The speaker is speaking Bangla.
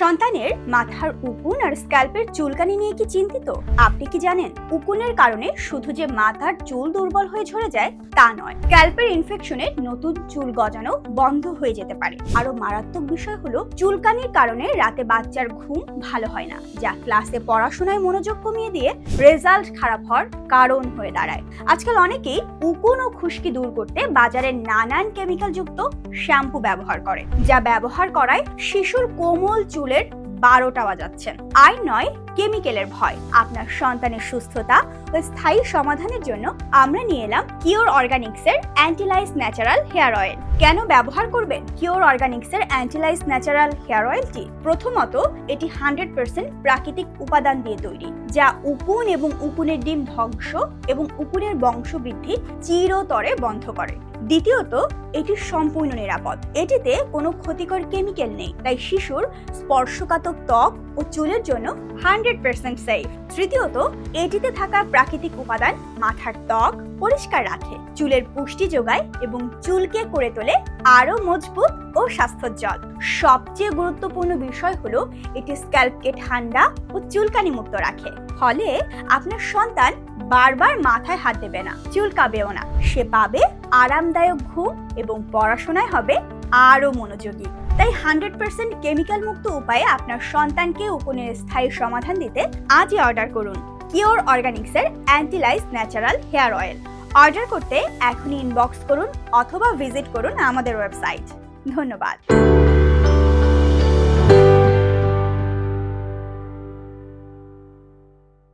সন্তানের মাথার উকুন আর স্ক্যাল্পের চুলকানি নিয়ে কি চিন্তিত? আপনি কি জানেন উকুনের কারণে শুধু যে মাথার চুল দুর্বল হয়ে ঝরে যায় তা নয়, স্ক্যাল্পের ইনফেকশনে নতুন চুল গজানো বন্ধ হয়ে যেতে পারে। আরো মারাত্মক বিষয় হলো চুলকানির কারণে রাতে বাচ্চার ঘুম ভালো হয় না, যা ক্লাসে পড়াশোনায় মনোযোগ কমিয়ে দিয়ে রেজাল্ট খারাপ হওয়ার কারণ হয়ে দাঁড়ায়। আজকাল অনেকেই উকুন ও খুশকি দূর করতে বাজারে নানান কেমিক্যাল যুক্ত শ্যাম্পু ব্যবহার করে, যা ব্যবহার করায় শিশুর কোমল চুলের 12টা বাজাচ্ছেন। আইন নয়, কেমিক্যালের ভয়। আপনার সন্তানের সুস্থতা ও স্থায়ী সমাধানের জন্য আমরা নিয়ে এলাম কিওর অর্গানিক্স এর অ্যান্টিলাইজ ন্যাচারাল হেয়ার অয়েল। কেন ব্যবহার করবেন কিওর অর্গানিক্স এর অ্যান্টিলাইজ ন্যাচারাল হেয়ার অয়েলটি? প্রথমত, এটি 100% প্রাকৃতিক উপাদান দিয়ে তৈরি, যা উকুন এবং উকুনের ডিম ধ্বংস এবং উকুনের বংশবৃদ্ধি চিরতরে বন্ধ করে। দ্বিতীয়ত, এটি সম্পূর্ণ নিরাপদ। এটিতে কোনো ক্ষতিকর কেমিক্যাল নেই, তাই শিশুর স্পর্শকাতর ত্বক ও চুলের জন্য 100% সেফ। তৃতীয়ত, এটিতে থাকা প্রাকৃতিক উপাদান মাথার ত্বক পরিষ্কার রাখে, চুলের পুষ্টি যোগায় এবং চুলকে করে তোলে আরো মজবুত ও স্বাস্থ্যোজ্জ্বল। সবচেয়ে গুরুত্বপূর্ণ বিষয় হলো এটি স্ক্যাল্পকে ঠান্ডা ও চুলকানি মুক্ত রাখে, ফলে আপনার সন্তান বারবার মাথায় হাত দেবে না, চুলকাবেও না। সে পাবে আরামদায়ক ঘুম এবং পড়াশোনায় হবে আরো মনোযোগী। তাই 100% কেমিক্যাল মুক্ত উপায়ে আপনার সন্তানকে উকুনের স্থায়ী সমাধান দিতে আজই অর্ডার করুন কিওর অর্গানিক্স এর অ্যান্টিলাইজ ন্যাচারাল হেয়ার অয়েল। অর্ডার করতে এখনই ইনবক্স করুন অথবা ভিজিট করুন আমাদের ওয়েবসাইট। ধন্যবাদ।